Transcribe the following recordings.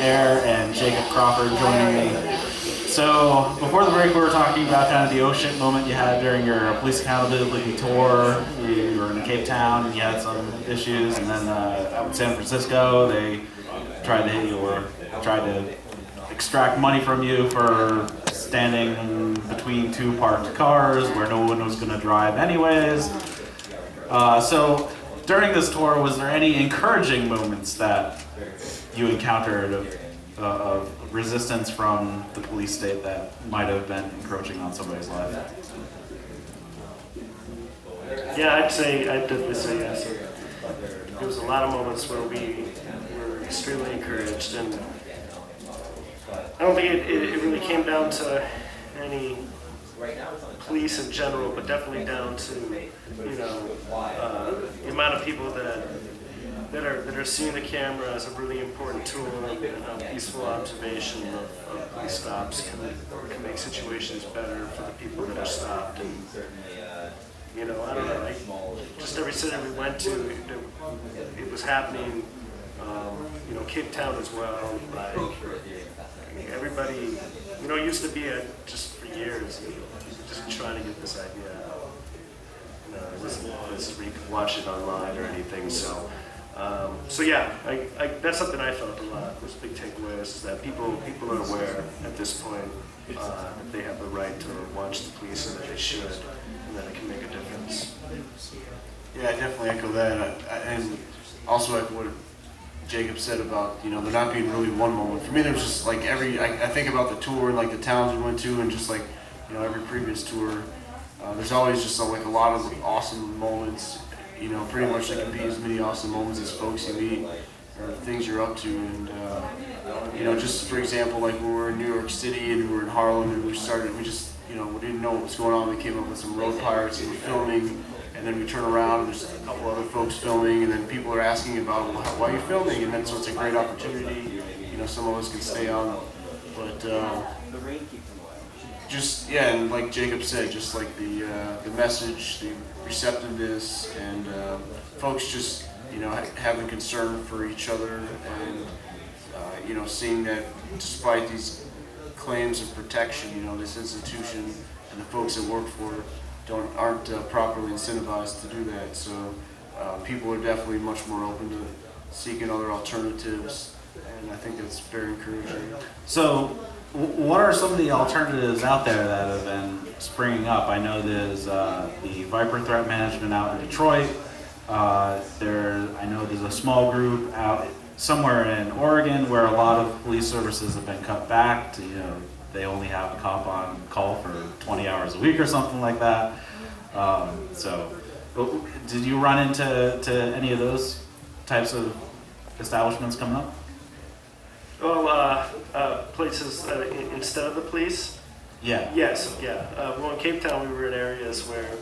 there, and Jacob Crawford joining me. So before the break, we were talking about kind of the oh shit moment you had during your police accountability tour. You were in Cape Town and you had some issues, and then out in San Francisco, they tried to hit you or tried to extract money from you for standing between two parked cars where no one was going to drive anyways. So during this tour, was there any encouraging moments that you encountered of resistance from the police state that might have been encroaching on somebody's life? Yeah, I'd definitely say yes. There was a lot of moments where we were extremely encouraged, and I don't think it really came down to any police in general, but definitely down to the amount of people that are seeing the camera as a really important tool and how peaceful observation of police stops can make situations better for the people that are stopped. And I don't know, just every city we went to, it was happening. Cape Town as well. Everybody, used to be just for years, just trying to get this idea out. It wasn't where you could watch it online or anything. So yeah, that's something I felt a lot. Those big takeaways is that people are aware at this point that they have the right to watch the police and that they should, and that it can make a difference. Yeah, I definitely echo that, and also echo what Jacob said about there not being really one moment. For me, there was just like I think about the tour and like the towns we went to, and just like every previous tour, there's always just like a lot of awesome moments. Pretty much there can be as many awesome moments as folks you meet or things you're up to. And, just for example, like when we were in New York City and we were in Harlem and we didn't know what was going on. We came up with some road pirates and we're filming, and then we turn around and there's a couple other folks filming, and then people are asking about, well, why are you filming? And then so it's a great opportunity. Some of us can stay on. But and like Jacob said, just like the message, the receptiveness, and folks just having concern for each other, and seeing that despite these claims of protection, this institution and the folks that work for it aren't properly incentivized to do that. So people are definitely much more open to seeking other alternatives, and I think that's very encouraging. So what are some of the alternatives out there that have been springing up? I know there's the Viper Threat Management out in Detroit. I know there's a small group out somewhere in Oregon where a lot of police services have been cut back to, they only have a cop on call for 20 hours a week or something like that. So did you run into any of those types of establishments coming up? Well, places instead of the police? Yeah. Yes, yeah. Well, in Cape Town, we were in areas where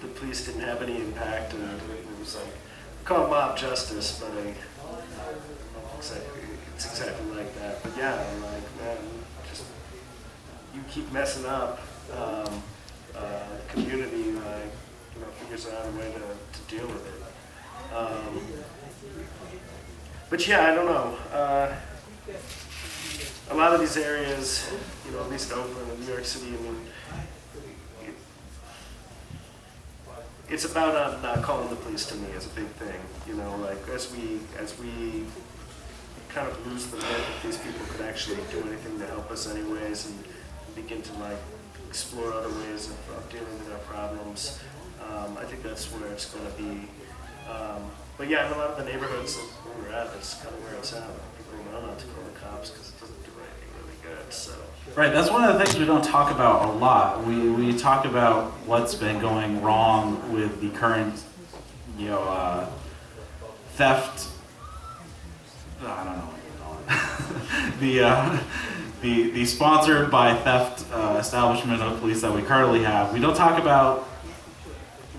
the police didn't have any impact, and it was like, we call it mob justice, but it's exactly like that. But yeah, I'm like, man, just you keep messing up, the community figures out a way to deal with it. But yeah, I don't know. A lot of these areas, at least Oakland and New York City, it's about not calling the police to me is a big thing. Like as we kind of lose the hope that these people could actually do anything to help us anyways, and begin to explore other ways of dealing with our problems. I think that's where it's going to be. But yeah, in a lot of the neighborhoods that we're at, that's kind of where it's at. People know not to call the cops because it doesn't do anything really good. So. Right, that's one of the things we don't talk about a lot. We talk about what's been going wrong with the current, theft. I don't know what you call it. the sponsored by theft establishment of police that we currently have. We don't talk about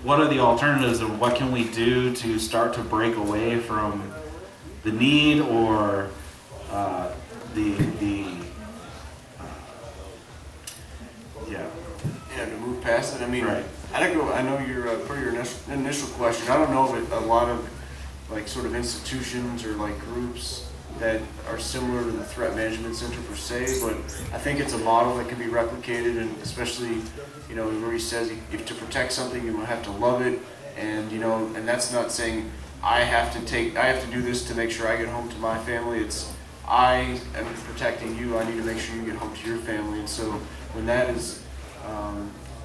what are the alternatives and what can we do to start to break away from the need or to move past it. I mean, right. I know your per your initial question. I don't know if a lot of sort of institutions or groups that are similar to the threat management center per se, but I think it's a model that can be replicated, and especially, you know, where he says if to protect something, you have to love it, and you know, and that's not saying I have to do this to make sure I get home to my family. It's I am protecting you. I need to make sure you get home to your family, and so when that is,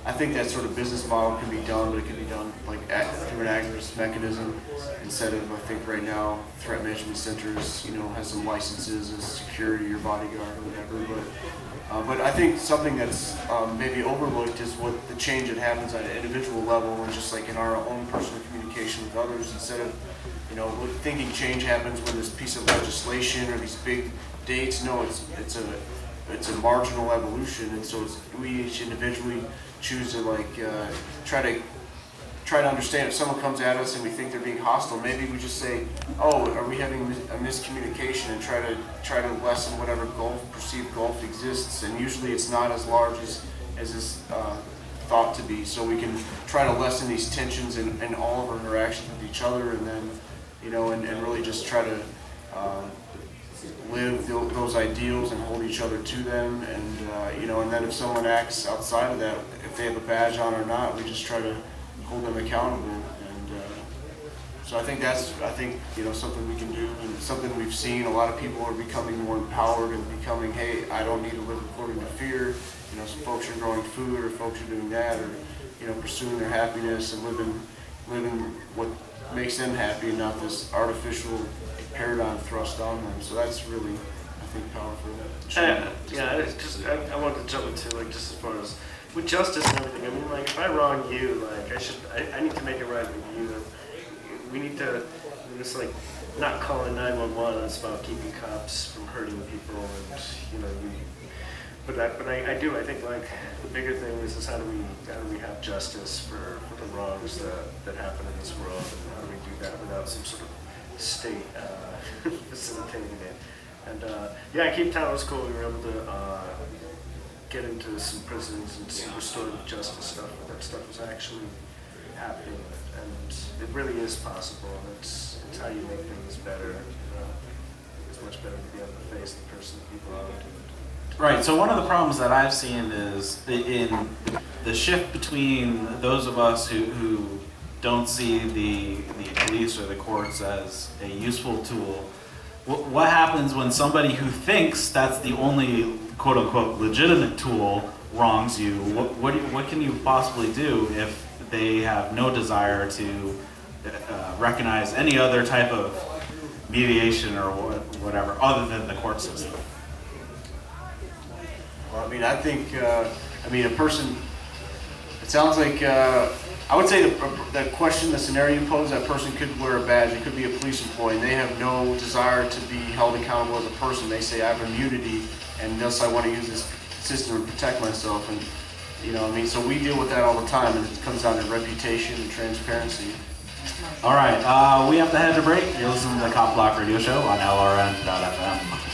I think that sort of business model can be done, but it can be done like through an aggregate mechanism instead of, I think right now, threat management centers, you know, has some licenses as security or bodyguard or whatever. But I think something that's maybe overlooked is what the change that happens at an individual level and just like in our own personal communication with others, instead of, you know, thinking change happens when this piece of legislation or these big dates. No, it's a marginal evolution, and so we each individually choose to like try to understand if someone comes at us and we think they're being hostile. Maybe we just say, "Oh, are we having a miscommunication?" and try to lessen whatever perceived gulf exists. And usually, it's not as large as is thought to be. So we can try to lessen these tensions in all of our interactions with each other, and then, you know, and really just try to live those ideals and hold each other to them, and you know, and then if someone acts outside of that, if they have a badge on or not, we just try to hold them accountable. And so I think you know, something we can do, and something we've seen. A lot of people are becoming more empowered and becoming, hey, I don't need to live according to fear. You know, some folks are growing food, or folks are doing that, or, you know, pursuing their happiness and living what makes them happy, and not this artificial paradigm thrust on them. So that's really, I think, powerful. I wanted to jump into, like, just as far as with justice and everything. I mean, like, if I wrong you, like, I need to make it right with you. We need to, it's like not calling 911. It's about keeping cops from hurting people, and you know, I think like the bigger thing is how do we have justice for the wrongs that happen in this world, and how do we do that without some sort of state facilitating it. And Cape Town was cool. We were able to get into some prisons and see restorative justice stuff. That stuff was actually happening, and it really is possible. It's how you make things better. It's much better to be able to face the person that people are. Right, so one of the problems that I've seen is in the shift between those of us who don't see the police or the courts as a useful tool. What happens when somebody who thinks that's the only quote-unquote legitimate tool wrongs you? What can you possibly do if they have no desire to recognize any other type of mediation or whatever other than the court system? Well, I mean, I think, a person, it sounds like, I would say that question, the scenario you pose, that person could wear a badge, it could be a police employee, and they have no desire to be held accountable as a person. They say, I have immunity, and thus I want to use this system to protect myself. And, you know, I mean, so we deal with that all the time, and it comes down to reputation and transparency. All right, we have to head to break. You're listening to the CopBlock Radio Show on LRN.FM.